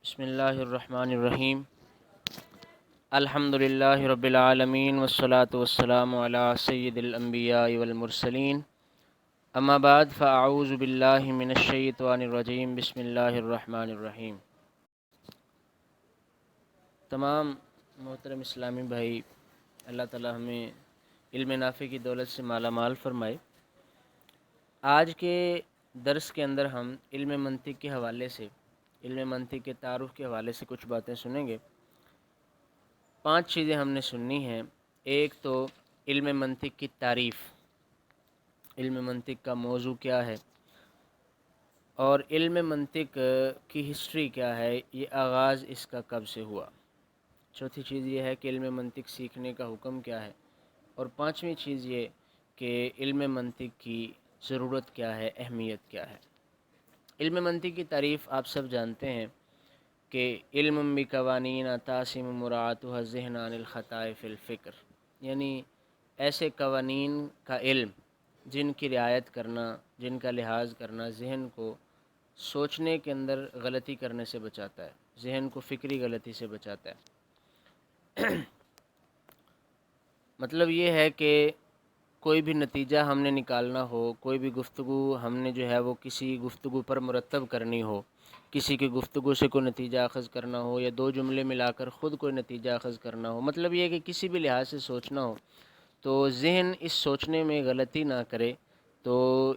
بسم اللہ الرحمن الرحیم الحمد للہ رب العالمین والصلاة والسلام علی سید الانبیاء والمرسلین اما بعد فاعوذ باللہ من الشیطان الرجیم بسم اللہ الرحمن الرحیم۔ تمام محترم اسلامی بھائی، اللہ تعالی ہمیں علم نافع کی دولت سے مالا مال فرمائے۔ آج کے درس کے اندر ہم علم منطق کے حوالے سے، علم منطق کے تعارف کے حوالے سے کچھ باتیں سنیں گے۔ 5 چیزیں ہم نے سننی ہیں۔ ایک تو علم منطق کی تعریف، علم منطق کا موضوع کیا ہے، اور علم منطق کی ہسٹری کیا ہے، یہ آغاز اس کا کب سے ہوا۔ چوتھی چیز یہ ہے کہ علم منطق سیکھنے کا حکم کیا ہے، اور 5ویں چیز یہ کہ علم منطق کی ضرورت کیا ہے، اہمیت کیا ہے۔ علم منطق کی تعریف آپ سب جانتے ہیں کہ علم بقوانین تاسم مراعاتها الذہن عن الخطاء فی الفکر، یعنی ایسے قوانین کا علم جن کی رعایت کرنا، جن کا لحاظ کرنا ذہن کو سوچنے کے اندر غلطی کرنے سے بچاتا ہے، ذہن کو فکری غلطی سے بچاتا ہے۔ مطلب یہ ہے کہ کوئی بھی نتیجہ ہم نے نکالنا ہو، کوئی بھی گفتگو ہم نے جو ہے وہ کسی گفتگو پر مرتب کرنی ہو، کسی کی گفتگو سے کوئی نتیجہ اخذ کرنا ہو، یا 2 جملے ملا کر خود کوئی نتیجہ اخذ کرنا ہو، مطلب یہ ہے کہ کسی بھی لحاظ سے سوچنا ہو تو ذہن اس سوچنے میں غلطی نہ کرے، تو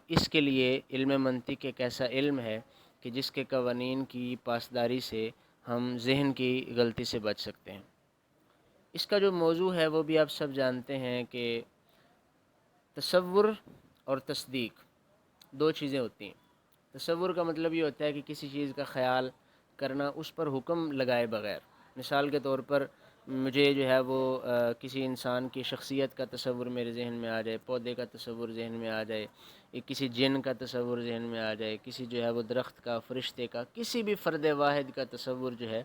اس کے لیے علم منطق ایک ایسا علم ہے کہ جس کے قوانین کی پاسداری سے ہم ذہن کی غلطی سے بچ سکتے ہیں۔ اس کا جو موضوع ہے وہ بھی آپ سب جانتے ہیں کہ تصور اور تصدیق 2 چیزیں ہوتی ہیں۔ تصور کا مطلب یہ ہوتا ہے کہ کسی چیز کا خیال کرنا اس پر حکم لگائے بغیر۔ مثال کے طور پر مجھے جو ہے وہ کسی انسان کی شخصیت کا تصور میرے ذہن میں آ جائے، پودے کا تصور ذہن میں آ جائے، کسی جن کا تصور ذہن میں آ جائے، کسی جو ہے وہ درخت کا، فرشتے کا، کسی بھی فرد واحد کا تصور جو ہے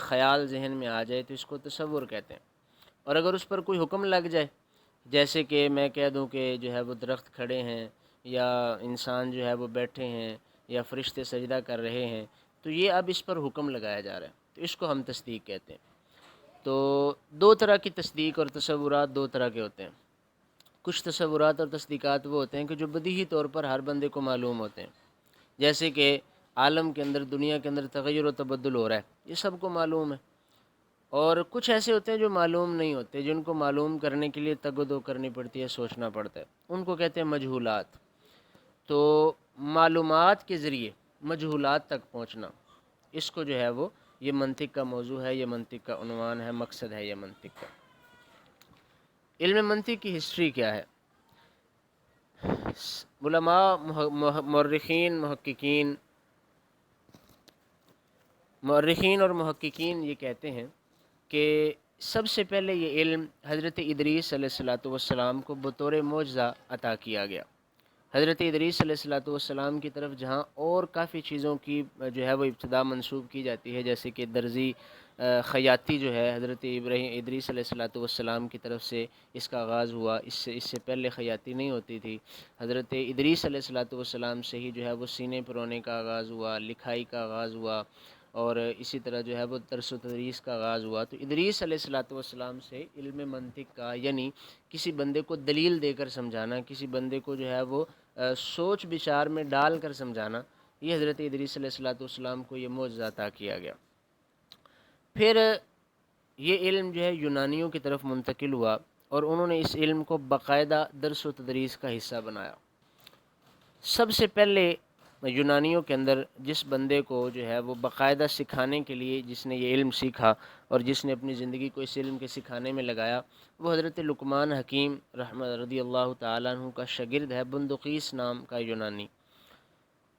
خیال ذہن میں آ جائے تو اس کو تصور کہتے ہیں۔ اور اگر اس پر کوئی حکم لگ جائے، جیسے کہ میں کہہ دوں کہ جو ہے وہ درخت کھڑے ہیں، یا انسان جو ہے وہ بیٹھے ہیں، یا فرشتے سجدہ کر رہے ہیں، تو یہ اب اس پر حکم لگایا جا رہا ہے، تو اس کو ہم تصدیق کہتے ہیں۔ تو 2 طرح کی تصدیق اور تصورات 2 طرح کے ہوتے ہیں۔ کچھ تصورات اور تصدیقات وہ ہوتے ہیں کہ جو بدیہی طور پر ہر بندے کو معلوم ہوتے ہیں، جیسے کہ عالم کے اندر، دنیا کے اندر تغیر و تبدل ہو رہا ہے، یہ سب کو معلوم ہے۔ اور کچھ ایسے ہوتے ہیں جو معلوم نہیں ہوتے، جن کو معلوم کرنے کے لیے تگ و دو کرنی پڑتی ہے، سوچنا پڑتا ہے، ان کو کہتے ہیں مجہولات۔ تو معلومات کے ذریعے مجہولات تک پہنچنا، اس کو جو ہے وہ یہ منطق کا موضوع ہے، یہ منطق کا عنوان ہے، مقصد ہے یہ منطق کا۔ علم منطق کی ہسٹری کیا ہے؟ علماء، مورخین اور محققین یہ کہتے ہیں کہ سب سے پہلے یہ علم حضرت ادریس علیہ الصلاۃ والسلام کو بطور معجزہ عطا کیا گیا۔ حضرت ادریس علیہ الصلاۃ والسلام کی طرف جہاں اور کافی چیزوں کی جو ہے وہ ابتدا منسوب کی جاتی ہے، جیسے کہ درزی، خیاطی جو ہے حضرت ادریس علیہ الصلاۃ والسلام کی طرف سے اس کا آغاز ہوا، اس سے پہلے خیاطی نہیں ہوتی تھی۔ حضرت ادریس علیہ الصلاۃ والسلام سے ہی جو ہے وہ سینے پرونے کا آغاز ہوا، لکھائی کا آغاز ہوا، اور اسی طرح جو ہے وہ درس و تدریس کا آغاز ہوا۔ تو ادریس علیہ الصلاۃ والسلام سے علم منطق کا، یعنی کسی بندے کو دلیل دے کر سمجھانا، کسی بندے کو جو ہے وہ سوچ بچار میں ڈال کر سمجھانا، یہ حضرت ادریس علیہ الصلاۃ والسلام کو یہ معجزہ عطا کیا گیا۔ پھر یہ علم جو ہے یونانیوں کی طرف منتقل ہوا، اور انہوں نے اس علم کو باقاعدہ درس و تدریس کا حصہ بنایا۔ سب سے پہلے یونانیوں کے اندر جس بندے کو جو ہے وہ باقاعدہ سکھانے کے لیے، جس نے یہ علم سیکھا اور جس نے اپنی زندگی کو اس علم کے سکھانے میں لگایا، وہ حضرت لقمان حکیم رضی اللہ تعالیٰ عنہ کا شاگرد ہے، بندقیس نام کا یونانی۔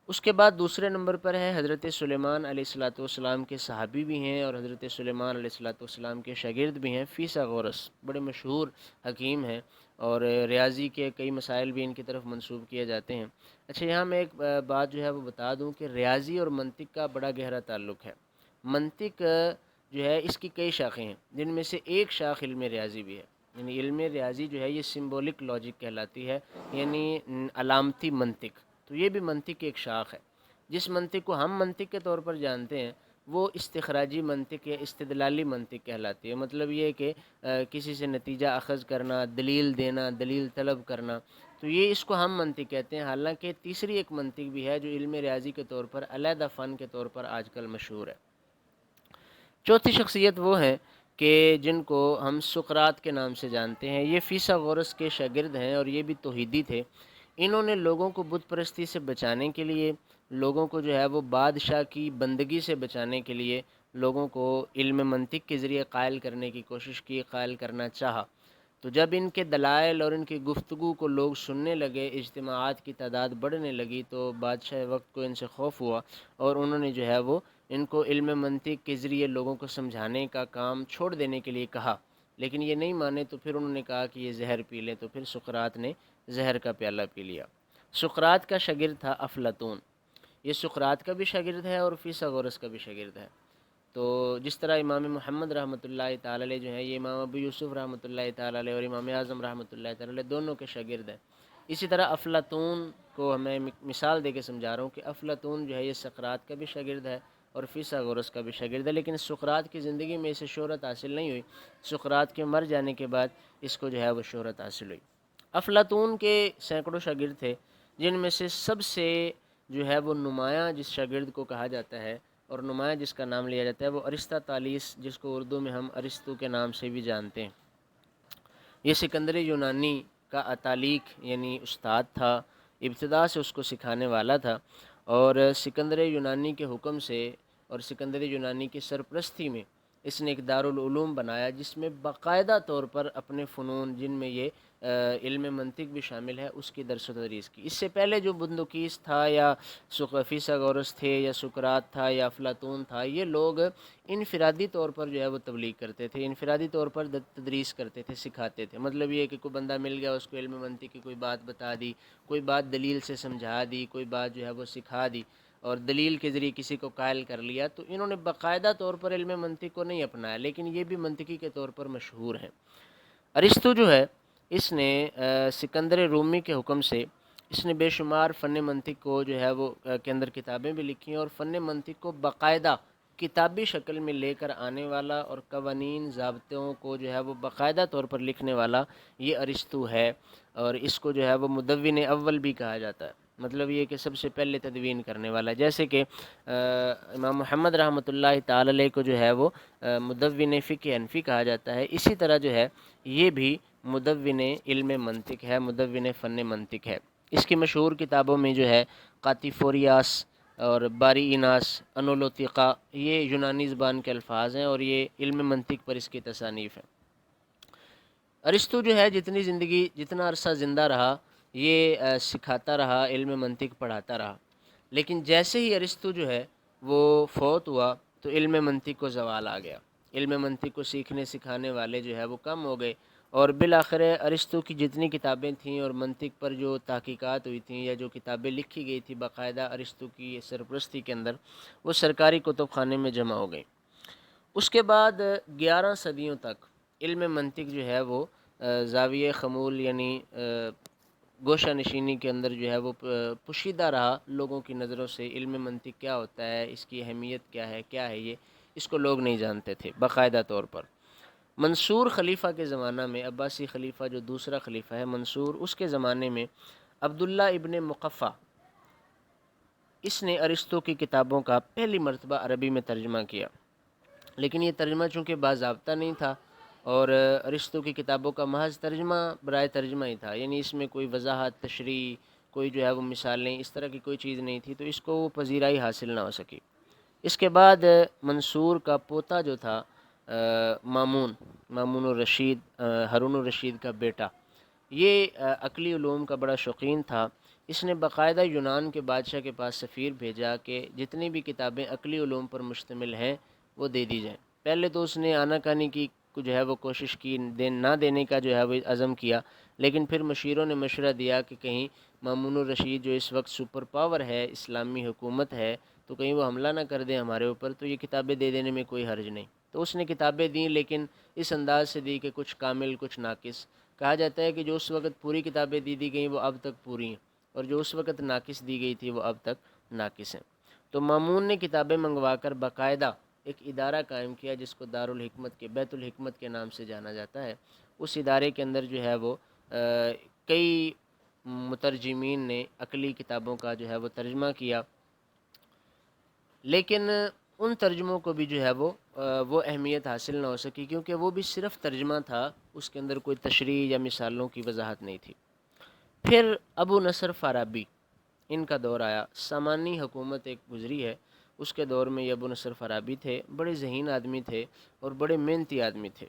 اس کے بعد دوسرے نمبر پر ہے حضرت سلیمان علیہ الصلاۃ والسلام کے صحابی بھی ہیں، اور حضرت سلیمان علیہ الصلاۃ والسلام کے شاگرد بھی ہیں، فیثاغورس، بڑے مشہور حکیم ہیں، اور ریاضی کے کئی مسائل بھی ان کی طرف منسوب کیے جاتے ہیں۔ اچھا، یہاں میں ایک بات جو ہے وہ بتا دوں کہ ریاضی اور منطق کا بڑا گہرا تعلق ہے۔ منطق جو ہے اس کی کئی شاخیں ہیں، جن میں سے ایک شاخ علم ریاضی بھی ہے، یعنی علم ریاضی جو ہے یہ سمبولک لاجک کہلاتی ہے، یعنی علامتی منطق۔ تو یہ بھی منطق کی ایک شاخ ہے۔ جس منطق کو ہم منطق کے طور پر جانتے ہیں، وہ استخراجی منطق یا استدلالی منطق کہلاتی ہے۔ مطلب یہ ہے کہ کسی سے نتیجہ اخذ کرنا، دلیل دینا، دلیل طلب کرنا، تو یہ اس کو ہم منطق کہتے ہیں۔ حالانکہ تیسری ایک منطق بھی ہے جو علم ریاضی کے طور پر علیحدہ فن کے طور پر آج کل مشہور ہے۔ چوتھی شخصیت وہ ہیں کہ جن کو ہم سقراط کے نام سے جانتے ہیں۔ یہ فیثاغورس کے شاگرد ہیں اور یہ بھی توحیدی تھے۔ انہوں نے لوگوں کو بت پرستی سے بچانے کے لیے، لوگوں کو جو ہے وہ بادشاہ کی بندگی سے بچانے کے لیے لوگوں کو علم منطق کے ذریعے قائل کرنے کی کوشش کی، قائل کرنا چاہا۔ تو جب ان کے دلائل اور ان کی گفتگو کو لوگ سننے لگے، اجتماعات کی تعداد بڑھنے لگی، تو بادشاہ وقت کو ان سے خوف ہوا اور انہوں نے جو ہے وہ ان کو علم منطق کے ذریعے لوگوں کو سمجھانے کا کام چھوڑ دینے کے لیے کہا، لیکن یہ نہیں مانے، تو پھر انہوں نے کہا کہ یہ زہر پی لیں، تو پھر سقراط نے زہر کا پیالہ پی لیا۔ سقراط کا شاگرد تھا افلاطون۔ یہ سقراط کا بھی شاگرد ہے اور فیثاغورس کا بھی شاگرد ہے۔ تو جس طرح امام محمد رحمۃ اللہ تعالی علیہ جو ہیں، یہ امام ابو یوسف رحمۃ اللہ تعالی علیہ اور امام اعظم رحمۃ اللہ تعالی علیہ دونوں کے شاگرد ہیں۔ اسی طرح افلاطون کو میں مثال دے کے سمجھا رہا ہوں کہ افلاطون جو ہے یہ سقراط کا بھی شاگرد ہے اور فیثاغورس کا بھی شاگرد ہے، لیکن سقراط کی زندگی میں اسے شہرت حاصل نہیں ہوئی۔ سقراط کے مر جانے کے بعد اس کو جو ہے وہ شہرت حاصل ہوئی۔ افلاطون کے سینکڑوں شاگرد تھے، جن میں سے سب سے جو ہے وہ نمایاں جس شاگرد کو کہا جاتا ہے اور نمایاں جس کا نام لیا جاتا ہے وہ ارسطاطالیس، جس کو اردو میں ہم ارسطو کے نام سے بھی جانتے ہیں۔ یہ سکندر یونانی کا اتالیق یعنی استاد تھا، ابتدا سے اس کو سکھانے والا تھا، اور سکندر یونانی کے حکم سے اور سکندر یونانی کی سرپرستی میں اس نے ایک دارالعلوم بنایا جس میں باقاعدہ طور پر اپنے فنون، جن میں یہ علم منطق بھی شامل ہے، اس کی درس و تدریس کی۔ اس سے پہلے جو بندقیس تھا یا فیثاغورس تھے یا سقراط تھا یا افلاطون تھا، یہ لوگ انفرادی طور پر جو ہے وہ تبلیغ کرتے تھے، انفرادی طور پر تدریس کرتے تھے، سکھاتے تھے۔ مطلب یہ کہ کوئی بندہ مل گیا، اس کو علم منطق کی کوئی بات بتا دی، کوئی بات دلیل سے سمجھا دی، کوئی بات جو ہے وہ سکھا دی اور دلیل کے ذریعے کسی کو قائل کر لیا، تو انہوں نے باقاعدہ طور پر علم منطق کو نہیں اپنایا، لیکن یہ بھی منطقی کے طور پر مشہور ہیں۔ ارسطو جو ہے اس نے سکندر رومی کے حکم سے اس نے بے شمار فن منطق کو جو ہے وہ کے اندر کتابیں بھی لکھی ہیں، اور فن منطق کو باقاعدہ کتابی شکل میں لے کر آنے والا اور قوانین ضابطوں کو جو ہے وہ باقاعدہ طور پر لکھنے والا یہ ارسطو ہے، اور اس کو جو ہے وہ مدون اول بھی کہا جاتا ہے۔ مطلب یہ کہ سب سے پہلے تدوین کرنے والا، جیسے کہ امام محمد رحمۃ اللہ تعالی علیہ کو جو ہے وہ مدون فقہ حنفی کہا جاتا ہے، اسی طرح جو ہے یہ بھی مدون علم منطق ہے، مدون فن منطق ہے۔ اس کی مشہور کتابوں میں جو ہے قاطیفوریاس اور باری ایناس، انولوتیقا، یہ یونانی زبان کے الفاظ ہیں اور یہ علم منطق پر اس کی تصانیف ہیں۔ ارسطو جو ہے جتنا عرصہ زندہ رہا، یہ سکھاتا رہا، علم منطق پڑھاتا رہا، لیکن جیسے ہی ارسطو جو ہے وہ فوت ہوا تو علم منطق کو زوال آ گیا، علم منطق کو سیکھنے سکھانے والے جو ہے وہ کم ہو گئے، اور بالآخر ارسطو کی جتنی کتابیں تھیں اور منطق پر جو تحقیقات ہوئی تھیں یا جو کتابیں لکھی گئی تھیں باقاعدہ ارسطو کی سرپرستی کے اندر، وہ سرکاری کتب خانے میں جمع ہو گئیں۔ اس کے بعد 11 صدیوں تک علم منطق جو ہے وہ زاویہ خمول یعنی گوشہ نشینی کے اندر جو ہے وہ پوشیدہ رہا لوگوں کی نظروں سے۔ علم منطق کیا ہوتا ہے، اس کی اہمیت کیا ہے یہ اس کو لوگ نہیں جانتے تھے باقاعدہ طور پر۔ منصور خلیفہ کے زمانہ میں، عباسی خلیفہ جو دوسرا خلیفہ ہے منصور، اس کے زمانے میں عبداللہ ابن مقفع اس نے ارسطو کی کتابوں کا پہلی مرتبہ عربی میں ترجمہ کیا، لیکن یہ ترجمہ چونکہ باضابطہ نہیں تھا اور ارسطو کی کتابوں کا محض ترجمہ برائے ترجمہ ہی تھا، یعنی اس میں کوئی وضاحت، تشریح، کوئی جو ہے وہ مثالیں، اس طرح کی کوئی چیز نہیں تھی، تو اس کو وہ پذیرائی حاصل نہ ہو سکی۔ اس کے بعد منصور کا پوتا جو تھا مامون الرشید، ہارون الرشید کا بیٹا، یہ عقلی علوم کا بڑا شوقین تھا۔ اس نے باقاعدہ یونان کے بادشاہ کے پاس سفیر بھیجا کہ جتنی بھی کتابیں عقلی علوم پر مشتمل ہیں وہ دے دی جائیں۔ پہلے تو اس نے آناکانی کی جو ہے وہ کوشش کی، نہ دینے کا جو ہے وہ عزم کیا، لیکن پھر مشیروں نے مشورہ دیا کہ کہیں مامون الرشید جو اس وقت سپر پاور ہے، اسلامی حکومت ہے، تو کہیں وہ حملہ نہ کر دیں ہمارے اوپر، تو یہ کتابیں دے دینے میں کوئی حرج نہیں۔ تو اس نے کتابیں دیں، لیکن اس انداز سے دی کہ کچھ کامل کچھ ناقص۔ کہا جاتا ہے کہ جو اس وقت پوری کتابیں دی گئیں وہ اب تک پوری ہیں، اور جو اس وقت ناقص دی گئی تھی وہ اب تک ناقص ہیں۔ تو مامون نے کتابیں منگوا کر باقاعدہ ایک ادارہ قائم کیا جس کو دارالحکمت کے بیت الحکمت کے نام سے جانا جاتا ہے۔ اس ادارے کے اندر جو ہے وہ کئی مترجمین نے عقلی کتابوں کا جو ہے وہ ترجمہ کیا، لیکن ان ترجموں کو بھی جو ہے وہ اہمیت حاصل نہ ہو سکی، کیونکہ وہ بھی صرف ترجمہ تھا، اس کے اندر کوئی تشریح یا مثالوں کی وضاحت نہیں تھی۔ پھر ابو نصر فارابی، ان کا دور آیا، سامانی حکومت ایک گزری ہے، اس کے دور میں یہ ابو نصر فارابی تھے، بڑے ذہین آدمی تھے اور بڑے محنتی آدمی تھے۔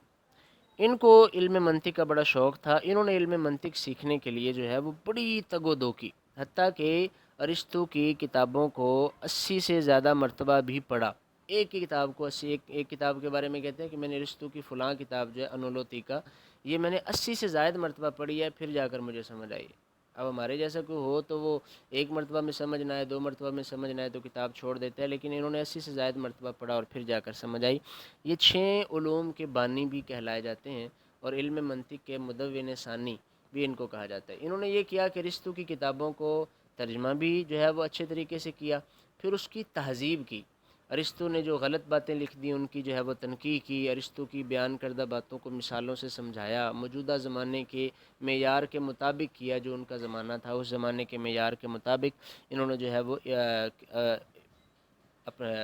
ان کو علم منطق کا بڑا شوق تھا، انہوں نے علم منطق سیکھنے کے لیے جو ہے وہ بڑی تگ و دو کی، حتیٰ کہ ارسطو کی کتابوں کو 80 سے زیادہ مرتبہ بھی پڑھا۔ ایک ہی کتاب کو ایک کتاب کے بارے میں کہتے ہیں کہ میں نے ارسطو کی فلاں کتاب جو ہے انولوتیکا، یہ میں نے 80 سے زائد مرتبہ پڑھی ہے، پھر جا کر مجھے سمجھ آئی۔ اب ہمارے جیسا کوئی ہو تو وہ ایک مرتبہ میں سمجھ نہ آئے، دو مرتبہ میں سمجھ نہ آئے تو کتاب چھوڑ دیتا ہے، لیکن انہوں نے 80 سے زائد مرتبہ پڑھا اور پھر جا کر سمجھ آئی۔ یہ 6 علوم کے بانی بھی کہلائے جاتے ہیں، اور علم منطق کے مدون ثانی بھی ان کو کہا جاتا ہے۔ انہوں نے یہ کیا کہ ارسطو کی کتابوں کو ترجمہ بھی جو ہے وہ اچھے طریقے سے کیا، پھر اس کی تہذیب کی، ارسطو نے جو غلط باتیں لکھ دی ان کی جو ہے وہ تنقیح کی، ارسطو کی بیان کردہ باتوں کو مثالوں سے سمجھایا، موجودہ زمانے کے معیار کے مطابق کیا، جو ان کا زمانہ تھا اس زمانے کے معیار کے مطابق انہوں نے جو ہے وہ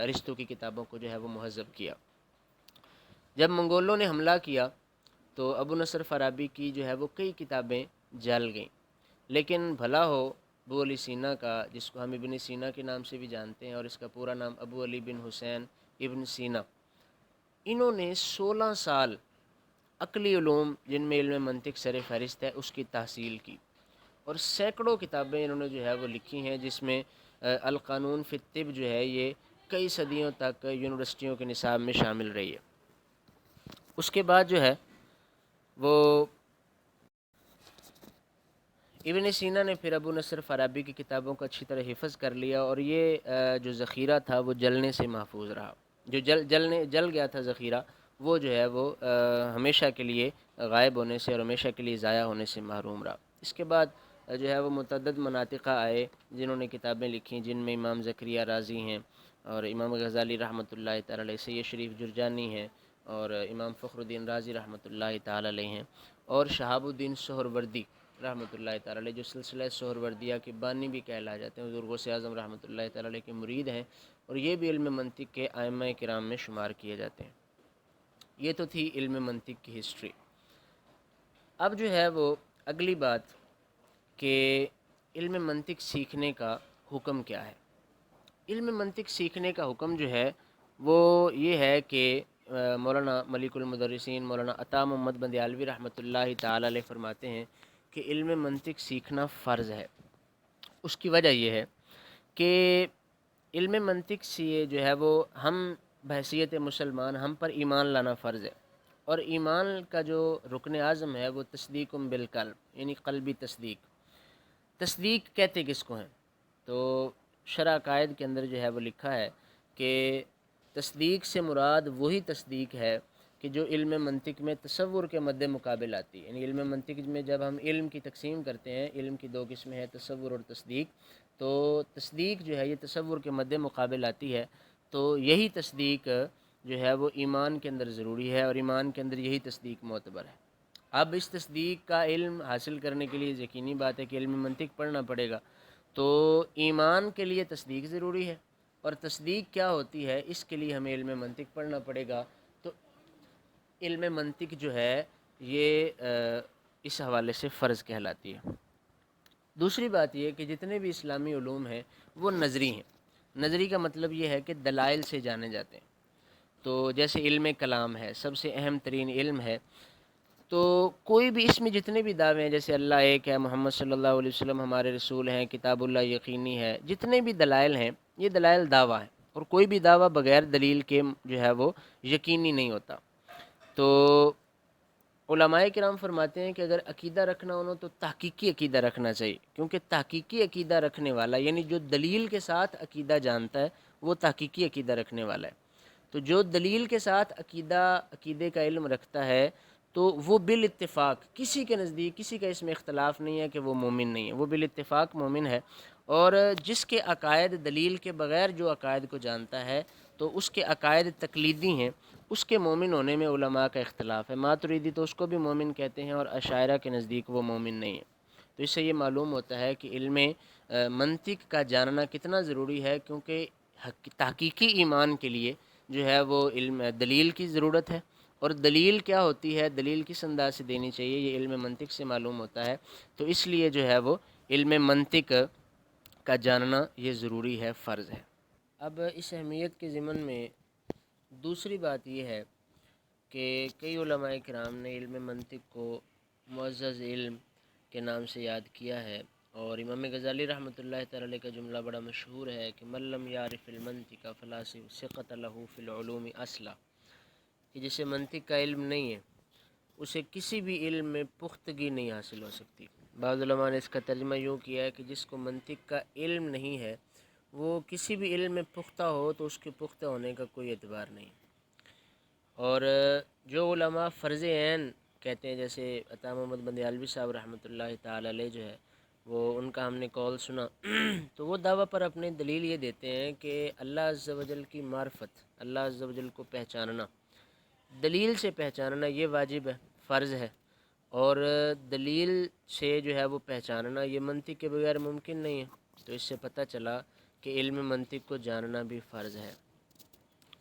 ارسطو کی کتابوں کو جو ہے وہ مہذب کیا۔ جب منگولوں نے حملہ کیا تو ابو نصر فارابی کی جو ہے وہ کئی کتابیں جل گئیں، لیکن بھلا ہو ابو علی سینا کا، جس کو ہم ابن سینا کے نام سے بھی جانتے ہیں، اور اس کا پورا نام ابو علی بن حسین ابن سینا، انہوں نے 16 سال عقلی علوم جن میں علم منطق سر فہرست ہے اس کی تحصیل کی، اور سینکڑوں کتابیں انہوں نے جو ہے وہ لکھی ہیں، جس میں القانون فی الطب جو ہے یہ کئی صدیوں تک یونیورسٹیوں کے نصاب میں شامل رہی ہے۔ اس کے بعد جو ہے وہ ابن سینا نے پھر ابو نصر فارابی کی کتابوں کو اچھی طرح حفظ کر لیا، اور یہ جو ذخیرہ تھا وہ جلنے سے محفوظ رہا، جو جل گیا تھا ذخیرہ، وہ جو ہے وہ ہمیشہ کے لیے غائب ہونے سے اور ہمیشہ کے لیے ضائع ہونے سے محروم رہا۔ اس کے بعد جو ہے وہ متعدد مناطقہ آئے جنہوں نے کتابیں لکھیں، جن میں امام زکریہ رازی ہیں، اور امام غزالی رحمۃ اللہ تعالی علیہ، سید شریف جرجانی ہیں، اور امام فخر الدین رازی رحمۃ اللہ تعالی علیہ ہیں، اور شہاب الدین سہروردی رحمۃ اللہ تعالی علیہ، جو سلسلہ سہروردیہ کے بانی بھی کہلائے جاتے ہیں، حضور غوث اعظم رحمۃ اللہ تعالی علیہ کے مرید ہیں، اور یہ بھی علم منطق کے ائمہ کرام میں شمار کیے جاتے ہیں۔ یہ تو تھی علم منطق کی ہسٹری۔ اب جو ہے وہ اگلی بات کہ علم منطق سیکھنے کا حکم کیا ہے۔ علم منطق سیکھنے کا حکم جو ہے وہ یہ ہے کہ مولانا ملک المدرسین مولانا عطا محمد بندیالوی رحمۃ اللہ تعالی علیہ فرماتے ہیں کہ علم منطق سیکھنا فرض ہے۔ اس کی وجہ یہ ہے کہ علم منطق سے جو ہے وہ ہم بحیثیت مسلمان ہم پر ایمان لانا فرض ہے، اور ایمان کا جو رکن اعظم ہے وہ تصدیق بالقلب، یعنی قلبی تصدیق۔ تصدیق کہتے کس کو ہیں؟ تو شرح عقائد کے اندر جو ہے وہ لکھا ہے کہ تصدیق سے مراد وہی تصدیق ہے کہ جو علم منطق میں تصور کے مد مقابل آتی ہے، یعنی علم منطق میں جب ہم علم کی تقسیم کرتے ہیں، علم کی 2 قسمیں ہیں، تصور اور تصدیق، تو تصدیق جو ہے یہ تصور کے مد مقابل آتی ہے، تو یہی تصدیق جو ہے وہ ایمان کے اندر ضروری ہے، اور ایمان کے اندر یہی تصدیق معتبر ہے۔ اب اس تصدیق کا علم حاصل کرنے کے لیے یقینی بات ہے کہ علم منطق پڑھنا پڑے گا، تو ایمان کے لیے تصدیق ضروری ہے، اور تصدیق کیا ہوتی ہے اس کے لیے ہمیں علم منطق پڑھنا پڑے گا۔ تو علم منطق جو ہے یہ اس حوالے سے فرض کہلاتی ہے۔ دوسری بات یہ کہ جتنے بھی اسلامی علوم ہیں وہ نظری ہیں۔ نظری کا مطلب یہ ہے کہ دلائل سے جانے جاتے ہیں، تو جیسے علم کلام ہے، سب سے اہم ترین علم ہے، تو کوئی بھی اس میں جتنے بھی دعوے ہیں، جیسے اللہ ایک ہے، محمد صلی اللہ علیہ وسلم ہمارے رسول ہیں، کتاب اللہ یقینی ہے، جتنے بھی دلائل ہیں یہ دلائل دعویٰ ہیں، اور کوئی بھی دعویٰ بغیر دلیل کے جو ہے وہ یقینی نہیں ہوتا۔ تو علماء کرام فرماتے ہیں کہ اگر عقیدہ رکھنا ہو تو تحقیقی عقیدہ رکھنا چاہیے، کیونکہ تحقیقی عقیدہ رکھنے والا، یعنی جو دلیل کے ساتھ عقیدہ جانتا ہے وہ تحقیقی عقیدہ رکھنے والا ہے۔ تو جو دلیل کے ساتھ عقیدے کا علم رکھتا ہے تو وہ بالاتفاق، کسی کے نزدیک کسی کا اس میں اختلاف نہیں ہے کہ وہ مومن نہیں ہے، وہ بالاتفاق مومن ہے، اور جس کے عقائد دلیل کے بغیر جو عقائد کو جانتا ہے تو اس کے عقائد تقلیدی ہیں، اس کے مومن ہونے میں علماء کا اختلاف ہے۔ ماتریدی تو اس کو بھی مومن کہتے ہیں اور اشاعرہ کے نزدیک وہ مومن نہیں ہے۔ تو اس سے یہ معلوم ہوتا ہے کہ علم منطق کا جاننا کتنا ضروری ہے، کیونکہ تحقیقی ایمان کے لیے جو ہے وہ علم دلیل کی ضرورت ہے، اور دلیل کیا ہوتی ہے، دلیل کس انداز سے دینی چاہیے، یہ علم منطق سے معلوم ہوتا ہے۔ تو اس لیے جو ہے وہ علم منطق کا جاننا یہ ضروری ہے، فرض ہے۔ اب اس اہمیت کے ضمن میں دوسری بات یہ ہے کہ کئی علماء کرام نے علم منطق کو معزز علم کے نام سے یاد کیا ہے، اور امام غزالی رحمۃ اللہ تعالی علیہ کا جملہ بڑا مشہور ہے کہ من لم یعرف المنطق فلا ثقۃ له فی العلوم اصلا، کہ جسے منطق کا علم نہیں ہے اسے کسی بھی علم میں پختگی نہیں حاصل ہو سکتی۔ بعض علماء نے اس کا ترجمہ یوں کیا ہے کہ جس کو منطق کا علم نہیں ہے وہ کسی بھی علم میں پختہ ہو تو اس کے پختہ ہونے کا کوئی اعتبار نہیں۔ اور جو علماء فرض عین کہتے ہیں، جیسے عطا محمد بندیالوی صاحب رحمۃ اللہ تعالی علیہ جو ہے وہ ان کا ہم نے قول سنا تو وہ دعویٰ پر اپنی دلیل یہ دیتے ہیں کہ اللہ عز و جل کی معرفت، اللہ عز و جل کو پہچاننا، دلیل سے پہچاننا یہ واجب ہے، فرض ہے، اور دلیل سے جو ہے وہ پہچاننا یہ منطق کے بغیر ممکن نہیں ہے۔ تو اس سے پتہ چلا کہ علم منطق کو جاننا بھی فرض ہے۔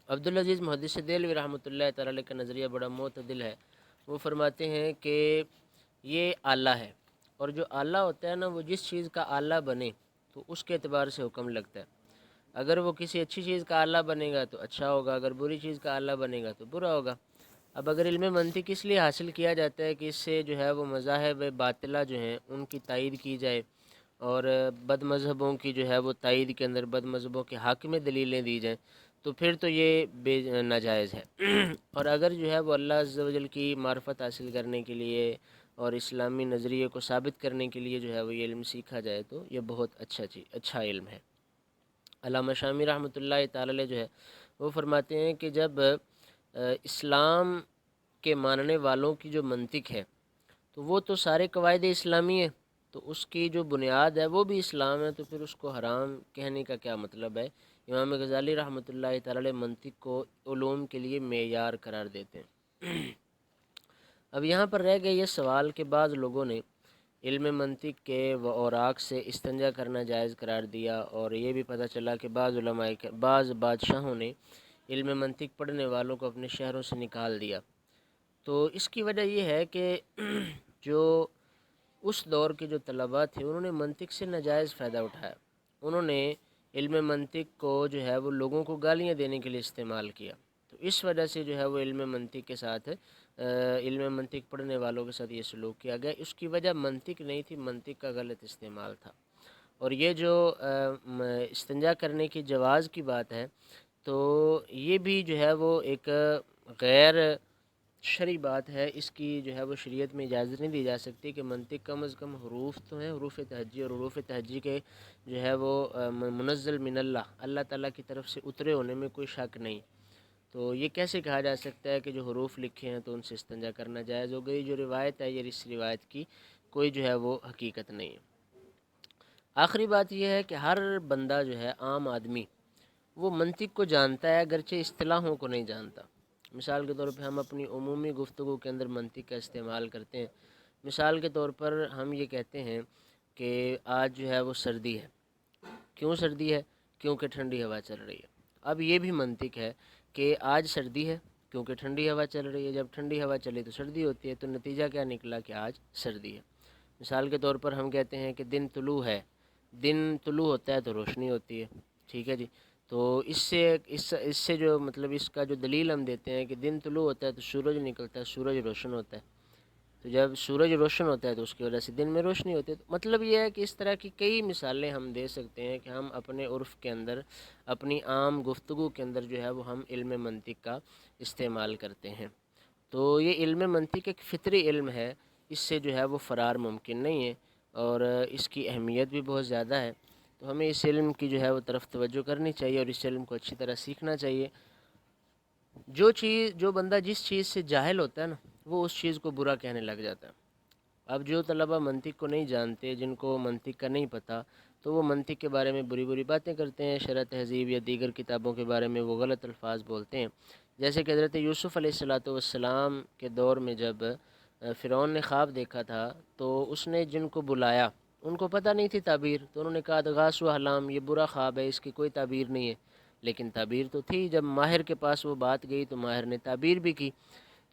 عبدالعزیز محدث دہلوی رحمۃ اللہ تعالی علیہ کا نظریہ بڑا معتدل ہے۔ وہ فرماتے ہیں کہ یہ آلہ ہے، اور جو آلہ ہوتا ہے نا، وہ جس چیز کا آلہ بنے تو اس کے اعتبار سے حکم لگتا ہے۔ اگر وہ کسی اچھی چیز کا آلہ بنے گا تو اچھا ہوگا، اگر بری چیز کا آلہ بنے گا تو برا ہوگا۔ اب اگر علم منطق اس لیے حاصل کیا جاتا ہے کہ اس سے جو ہے وہ مذاہب باطلہ جو ہیں ان کی تائید کی جائے، اور بد مذہبوں کی جو ہے وہ تائید کے اندر بد مذہبوں کے حق میں دلیلیں دی جائیں، تو پھر تو یہ ناجائز ہے۔ اور اگر جو ہے وہ اللہ عز و جل کی معرفت حاصل کرنے کے لیے اور اسلامی نظریے کو ثابت کرنے کے لیے جو ہے وہ یہ علم سیکھا جائے تو یہ بہت اچھا علم ہے۔ علامہ شامی رحمۃ اللہ تعالی علیہ جو ہے وہ فرماتے ہیں کہ جب اسلام کے ماننے والوں کی جو منطق ہے تو وہ تو سارے قواعد اسلامی ہیں، تو اس کی جو بنیاد ہے وہ بھی اسلام ہے، تو پھر اس کو حرام کہنے کا کیا مطلب ہے۔ امام غزالی رحمۃ اللہ تعالی علیہ منطق کو علوم کے لیے معیار قرار دیتے ہیں۔ اب یہاں پر رہ گئے یہ سوال کہ بعض لوگوں نے علم منطق کے اوراق سے استنجا کرنا جائز قرار دیا، اور یہ بھی پتہ چلا کہ بعض بادشاہوں نے علم منطق پڑھنے والوں کو اپنے شہروں سے نکال دیا۔ تو اس کی وجہ یہ ہے کہ جو اس دور کے جو طلباء تھے انہوں نے منطق سے ناجائز فائدہ اٹھایا، انہوں نے علم منطق کو جو ہے وہ لوگوں کو گالیاں دینے کے لیے استعمال کیا، تو اس وجہ سے جو ہے وہ علم منطق کے ساتھ علم منطق پڑھنے والوں کے ساتھ یہ سلوک کیا گیا۔ اس کی وجہ منطق نہیں تھی، منطق کا غلط استعمال تھا۔ اور یہ جو استنجا کرنے کی جواز کی بات ہے تو یہ بھی جو ہے وہ ایک غیر شرعی بات ہے، اس کی جو ہے وہ شریعت میں اجازت نہیں دی جا سکتی کہ منطق کم از کم حروف تو ہیں، حروف تہجی، اور حروف تہجی کے جو ہے وہ منزل من اللہ تعالیٰ کی طرف سے اترے ہونے میں کوئی شک نہیں، تو یہ کیسے کہا جا سکتا ہے کہ جو حروف لکھے ہیں تو ان سے استنجا کرنا جائز ہو گئی۔ جو روایت ہے یہ اس روایت کی کوئی جو ہے وہ حقیقت نہیں ہے۔ آخری بات یہ ہے کہ ہر بندہ جو ہے عام آدمی وہ منطق کو جانتا ہے، اگرچہ اصطلاحوں کو نہیں جانتا۔ مثال کے طور پہ ہم اپنی عمومی گفتگو کے اندر منطق کا استعمال کرتے ہیں۔ مثال کے طور پر ہم یہ کہتے ہیں کہ آج جو ہے وہ سردی ہے۔ کیوں سردی ہے؟ کیونکہ ٹھنڈی ہوا چل رہی ہے۔ اب یہ بھی منطق ہے کہ آج سردی ہے کیونکہ ٹھنڈی ہوا چل رہی ہے، جب ٹھنڈی ہوا چلے تو سردی ہوتی ہے، تو نتیجہ کیا نکلا کہ آج سردی ہے۔ مثال کے طور پر ہم کہتے ہیں کہ دن طلوع ہے، دن طلوع ہوتا ہے تو روشنی ہوتی ہے، ٹھیک ہے جی۔ تو اس سے جو مطلب اس کا جو دلیل ہم دیتے ہیں کہ دن طلوع ہوتا ہے تو سورج نکلتا ہے، سورج روشن ہوتا ہے، تو جب سورج روشن ہوتا ہے تو اس کی وجہ سے دن میں روشنی ہوتی ہے۔ تو مطلب یہ ہے کہ اس طرح کی کئی مثالیں ہم دے سکتے ہیں کہ ہم اپنے عرف کے اندر، اپنی عام گفتگو کے اندر جو ہے وہ ہم علم منطق کا استعمال کرتے ہیں۔ تو یہ علم منطق ایک فطری علم ہے، اس سے جو ہے وہ فرار ممکن نہیں ہے، اور اس کی اہمیت بھی بہت زیادہ ہے۔ تو ہمیں اس علم کی جو ہے وہ طرف توجہ کرنی چاہیے اور اس علم کو اچھی طرح سیکھنا چاہیے۔ جو بندہ جس چیز سے جاہل ہوتا ہے نا وہ اس چیز کو برا کہنے لگ جاتا ہے۔ اب جو طلبہ منطق کو نہیں جانتے، جن کو منطق کا نہیں پتہ، تو وہ منطق کے بارے میں بری بری باتیں کرتے ہیں، شرح تہذیب یا دیگر کتابوں کے بارے میں وہ غلط الفاظ بولتے ہیں، جیسے کہ حضرت یوسف علیہ السلام کے دور میں جب فرعون نے خواب دیکھا تھا تو اس نے جن کو بلایا ان کو پتہ نہیں تھی تعبیر، تو انہوں نے کہا ادغاث و احلام، یہ برا خواب ہے، اس کی کوئی تعبیر نہیں ہے، لیکن تعبیر تو تھی۔ جب ماہر کے پاس وہ بات گئی تو ماہر نے تعبیر بھی کی۔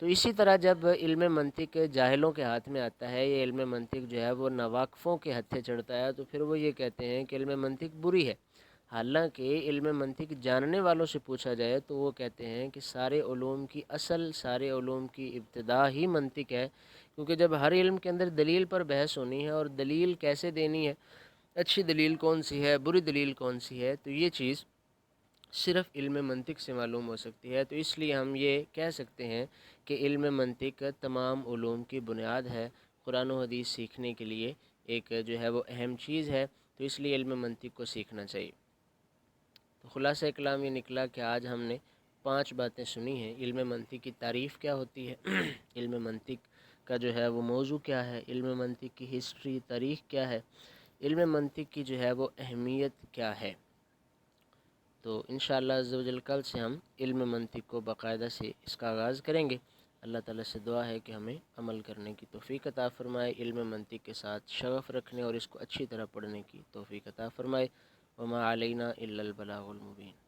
تو اسی طرح جب علم منطق جاہلوں کے ہاتھ میں آتا ہے، یہ علم منطق جو ہے وہ ناواقفوں کے ہتھے چڑھتا ہے، تو پھر وہ یہ کہتے ہیں کہ علم منطق بری ہے۔ حالانکہ علم منطق جاننے والوں سے پوچھا جائے تو وہ کہتے ہیں کہ سارے علوم کی اصل، سارے علوم کی ابتدا ہی منطق ہے، کیونکہ جب ہر علم کے اندر دلیل پر بحث ہونی ہے اور دلیل کیسے دینی ہے، اچھی دلیل کون سی ہے، بری دلیل کون سی ہے، تو یہ چیز صرف علم منطق سے معلوم ہو سکتی ہے۔ تو اس لیے ہم یہ کہہ سکتے ہیں کہ علم منطق تمام علوم کی بنیاد ہے، قرآن و حدیث سیکھنے کے لیے ایک جو ہے وہ اہم چیز ہے، تو اس لیے علم منطق کو سیکھنا چاہیے۔ تو خلاصہ کلام یہ نکلا کہ آج ہم نے 5 باتیں سنی ہیں۔ علم منطق کی تعریف کیا ہوتی ہے، علم منطق کا جو ہے وہ موضوع کیا ہے، علم منطق کی ہسٹری، تاریخ کیا ہے، علم منطق کی جو ہے وہ اہمیت کیا ہے۔ تو انشاءاللہ عز و جل کل سے ہم علم منطق کو باقاعدہ سے اس کا آغاز کریں گے۔ اللہ تعالیٰ سے دعا ہے کہ ہمیں عمل کرنے کی توفیق عطا فرمائے، علم منطق کے ساتھ شغف رکھنے اور اس کو اچھی طرح پڑھنے کی توفیق عطا فرمائے۔ وما علینا الا البلاغ المبین۔